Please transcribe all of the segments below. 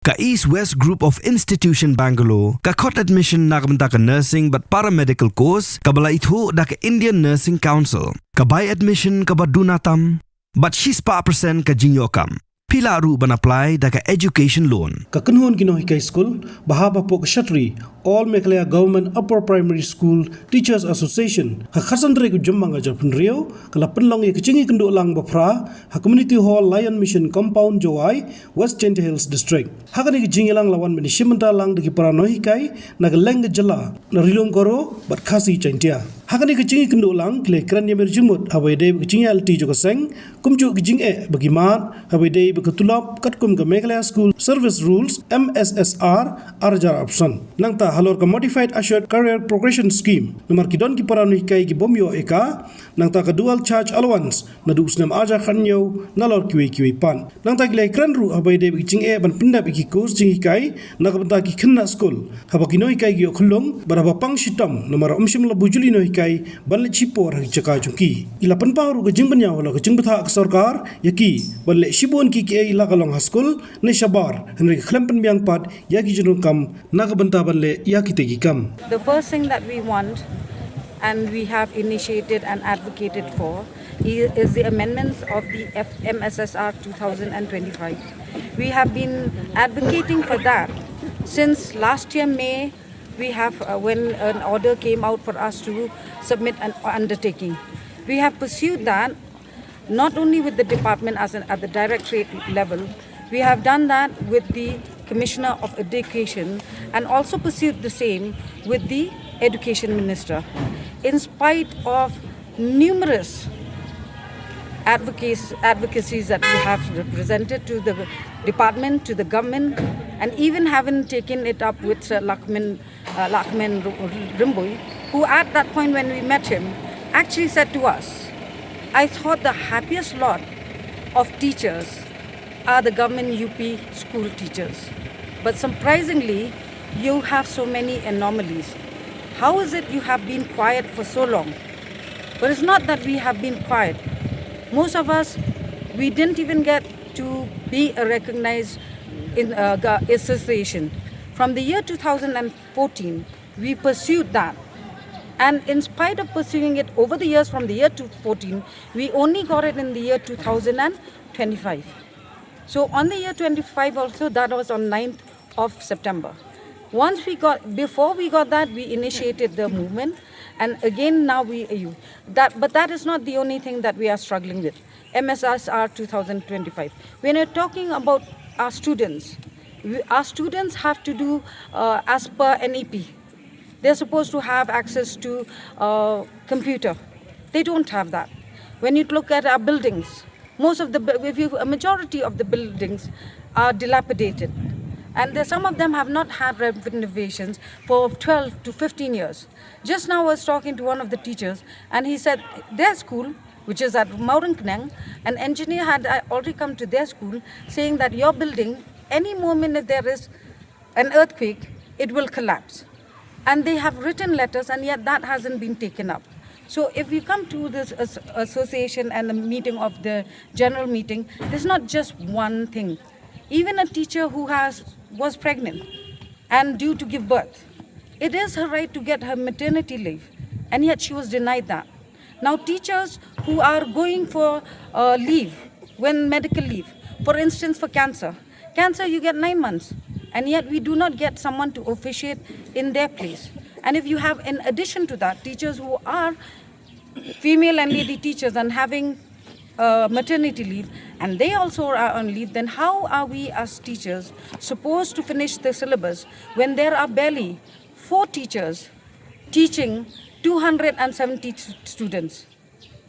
ka East-West Group of Institution Bangalore, ka Cot Admission nakamta ka Nursing but Paramedical Course, ka bala itho da ka Indian Nursing Council, ka Buy Admission ka Badunatam, but she's pa percent ka Jingyokam. Pila ru ban apply da ka education loan. Ka Kanhon Nonghikai School, bahaba po ka Shatri, All Meghalaya Government Upper Primary School Teachers Association, ha Khasandre ku Jumbang Japun Rio, ka Lapenlong ya Kichingi Kendo Lang Bapra, ha Community Hall Lion Mission Compound Jowai, West Gent Hills District. Ha ka ni Jingilang lawan meni Shimanta lang de ki para Nonghikai, na ka Leng Jala, na Rilong Koro, but Khasi Chantia. Ha ka ni Kichingi Kendo Lang, kile Kranya Merjumut, ha Wede Kichingi Alti Jokaseng, Kumju Kijing Bagimat, ha Wede Katulap Katkum ka Meghalaya School Service Rules MSSR Arjar Option. Nangta halor ka Modified Assured Career Progression Scheme. Namar kidon ki para Nonghikai ki Bynñiaw eka. Nangta ka Dual Charge Allowance. Nadus nam aja Kyrwoh Nalor kiwi pan. Nangta ki lai kranru habay de biking ban pendap ki course Nonghikai. Nakabanta ki khenna school. Habaki Nonghikai ki okulong baraba pang shitam. Namar umshim la bujuli Nonghikai ban le chipor hagi chaka chungki. Ila panparu ka Bynñiaw la ka jingbata ka sarkar yaki ban le shibon ki ila kalong haskul ne shabar henry klempen biang pat yaki junung kam nakabanta banle yaki tegi kam. The first thing that we want and we have initiated and advocated for is the amendments of the MSSR 2025. We have been advocating for that since last year May. We have when an order came out for us to submit an undertaking. We have pursued that not only with the department at the directorate level, we have done that with the Commissioner of Education and also pursued the same with the Education Minister. In spite of numerous advocacies that we have represented to the department, to the government, and even having taken it up with Sir Lakshman Rimboy, who at that point when we met him actually said to us, I thought the happiest lot of teachers are the government UP school teachers. But surprisingly, you have so many anomalies. How is it you have been quiet for so long? But it's not that we have been quiet. Most of us, we didn't even get to be a recognized association. From the year 2014, we pursued that. And in spite of pursuing it over the years from the year 2014, we only got it in the year 2025. So on the year 25 also, that was on 9th of September. Before we got that, we initiated the movement. And again, now but that is not the only thing that we are struggling with. MSSR 2025. When you're talking about our students have to do as per NEP. They're supposed to have access to computer. They don't have that. When you look at our buildings, a majority of the buildings are dilapidated. And some of them have not had renovations for 12 to 15 years. Just now I was talking to one of the teachers and he said their school, which is at Mauranknang, an engineer had already come to their school saying that your building, any moment if there is an earthquake, it will collapse. And they have written letters and yet that hasn't been taken up. So if we come to this association and the meeting of the general meeting, there's not just one thing. Even a teacher who was pregnant and due to give birth, it is her right to get her maternity leave, and yet she was denied that. Now teachers who are going for leave, when medical leave, for instance for cancer you get 9 months, and yet we do not get someone to officiate in their place. And if you have, in addition to that, teachers who are female and lady teachers and having maternity leave, and they also are on leave, then how are we as teachers supposed to finish the syllabus when there are barely 4 teachers teaching 270 students?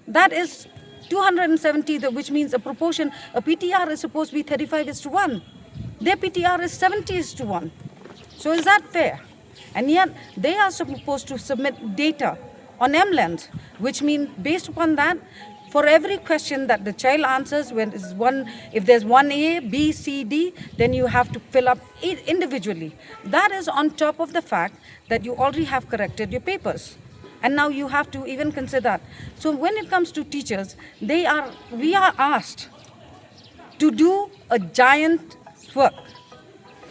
That is 270, which means a proportion. A PTR is supposed to be 35:1. Their PTR is 70:1. So is that fair? And yet they are supposed to submit data on MLANs, which means based upon that, for every question that the child answers, if there's 1A, B, C, D, then you have to fill up it individually. That is on top of the fact that you already have corrected your papers. And now you have to even consider that. So when it comes to teachers, we are asked to do a giant work,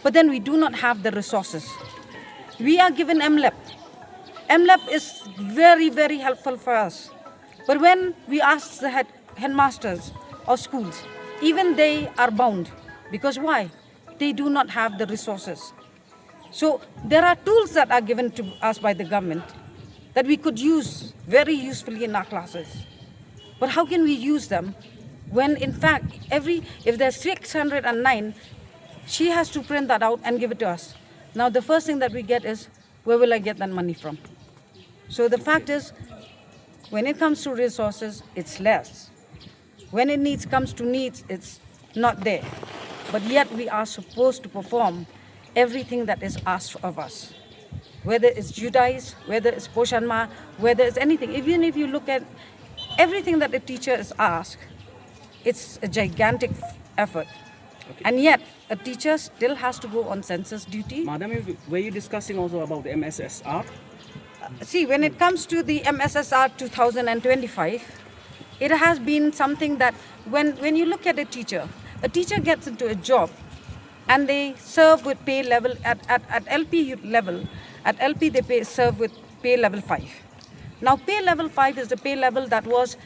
but then we do not have the resources. We are given MLEP. MLEP is very, very helpful for us. But when we ask the headmasters of schools, even they are bound. Because why? They do not have the resources. So there are tools that are given to us by the government that we could use very usefully in our classes. But how can we use them when in fact if there's 609, she has to print that out and give it to us. Now the first thing that we get is, where will I get that money from? So the fact is, when it comes to resources, it's less. When it comes to needs, it's not there. But yet we are supposed to perform everything that is asked of us. Whether it's Judais, whether it's Poshanma, whether it's anything. Even if you look at everything that a teacher is asked, it's a gigantic effort. Okay. And yet, a teacher still has to go on census duty. Madam, were you discussing also about the MSSR? See, when it comes to the MSSR 2025, it has been something that when you look at a teacher gets into a job and they serve with pay level at LP level. At LP, they serve with pay level 5. Now, pay level 5 is the pay level that was,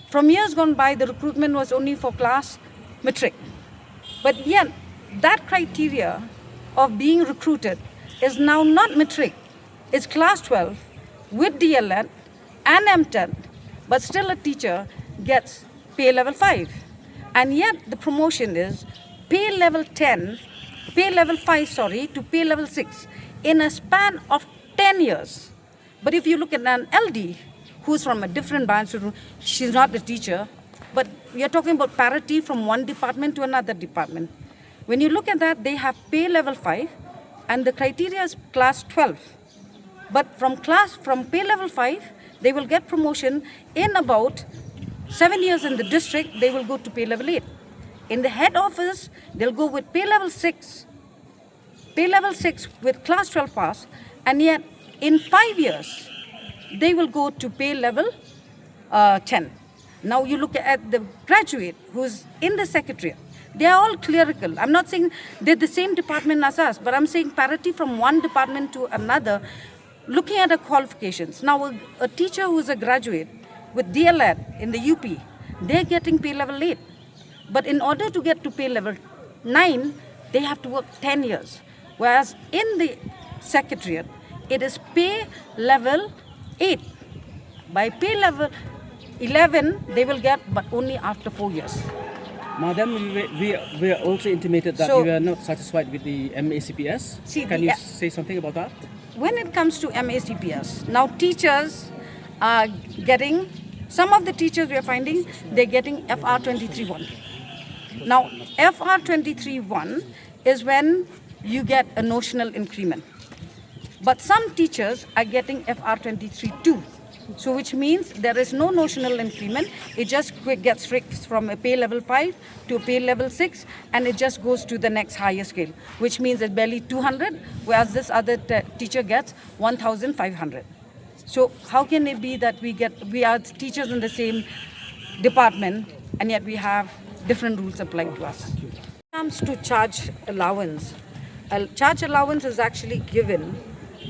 from years gone by, the recruitment was only for class matric. But yet, that criteria of being recruited is now not matric. It's class 12 with DLN and M10, but still a teacher gets pay level 5. And yet, the promotion is pay level 5 to pay level 6 in a span of 10 years. But if you look at an LD who's from a different branch, she's not a teacher, but we are talking about parity from one department to another department. When you look at that, they have pay level 5 and the criteria is class 12. But from pay level 5, they will get promotion in about 7 years in the district, they will go to pay level 8. In the head office, they'll go with pay level 6 with class 12 pass, and yet in 5 years, they will go to pay level 10. Now you look at the graduate who's in the secretariat. They are all clerical. I'm not saying they're the same department as us, but I'm saying parity from one department to another, looking at the qualifications. Now a teacher who's a graduate with DLN in the UP, they're getting pay level 8. But in order to get to pay level 9, they have to work 10 years. Whereas in the secretariat, it is pay level 8. By pay level 11, they will get, but only after 4 years. Madam, we are also intimated that we are not satisfied with the MACPS. Can you say something about that? When it comes to MACPS, now teachers are getting, some of the teachers we are finding, they're getting FR 23-1. Now, FR 23-1 is when you get a notional increment. But some teachers are getting FR 23-2. So which means there is no notional increment. It just gets fixed from a pay level 5 to a pay level 6, and it just goes to the next higher scale, which means it's barely 200, whereas this other teacher gets 1,500. So how can it be that we are teachers in the same department, and yet we have different rules applying to us? When it comes to charge allowance, a charge allowance is actually given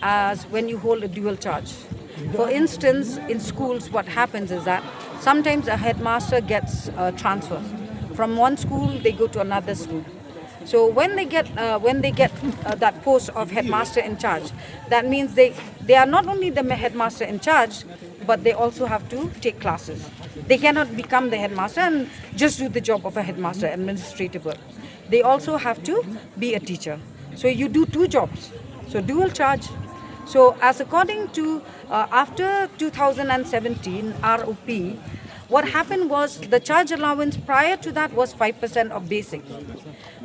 as when you hold a dual charge. For instance, in schools, what happens is that sometimes a headmaster gets transferred. From one school, they go to another school. So when they get that post of headmaster in charge, that means they are not only the headmaster in charge, but they also have to take classes. They cannot become the headmaster and just do the job of a headmaster, administrative work. They also have to be a teacher. So you do two jobs. So dual charge. So as according to after 2017 ROP, what happened was the charge allowance prior to that was 5% of basic.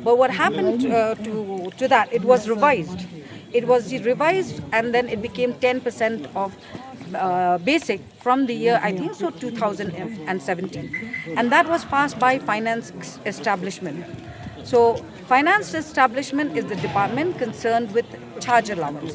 But what happened to that, it was revised. It was revised and then it became 10% of basic from the year, I think so, 2017. And that was passed by finance establishment. So finance establishment is the department concerned with charge allowance.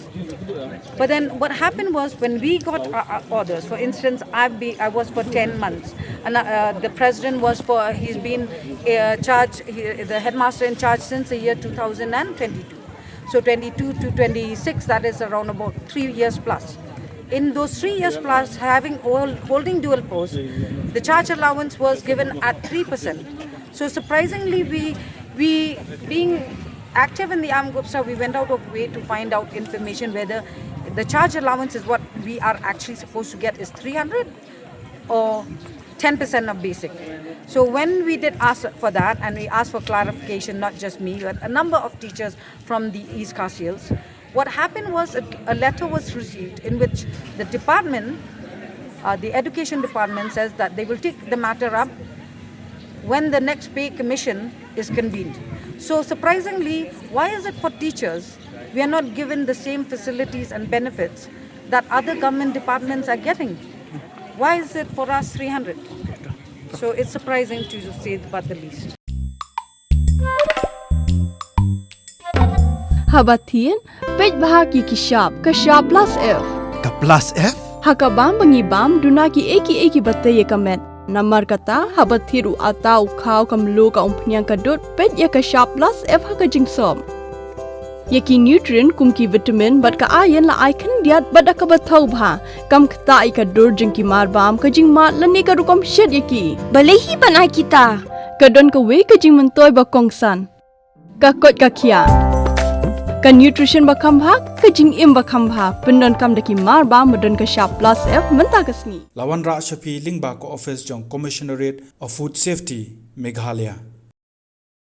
But then what happened was when we got our orders, for instance, I was for 10 months, and the president was he's been the headmaster in charge since the year 2022. So 22 to 26, that is around about 3 years plus. In those 3 years plus, holding dual posts, the charge allowance was given at 3%. So surprisingly, we being active in the AMGUPSTA, we went out of way to find out information whether the charge allowance is what we are actually supposed to get is 300 or 10% of basic. So when we did ask for that, and we asked for clarification, not just me, but a number of teachers from the East Carseals, what happened was a letter was received in which the department, the education department, says that they will take the matter up when the next pay commission is convened. So surprisingly, why is it for teachers we are not given the same facilities and benefits that other government departments are getting? Why is it for us 300? So it's surprising to say but the least. Habatin, pej bahagi kishap plus F. Ka plus F? Hakabam bangibam dunaki eki bataye kamet. Namar kata habathiru atau kau kamlu ka umpnyang kadut pej ya kishap plus F haka jingsom. Yaki nutrient kumki vitamin bat ka ayan la icon diat bat ka bathau bha kam kta ka dur jingki marbam ka jing mat la ne ka rukom shed yaki balehi banai kita kadon ka we ka jing mentoy ba kongsan ka kot ka khia ka nutrition ba khambha ka jing im ba khambha pendon kam daki marbam madon ka sharp plus F menta kasni Lawan Ra Shapi Lingba ko office jong Commissionerate of Food Safety Meghalaya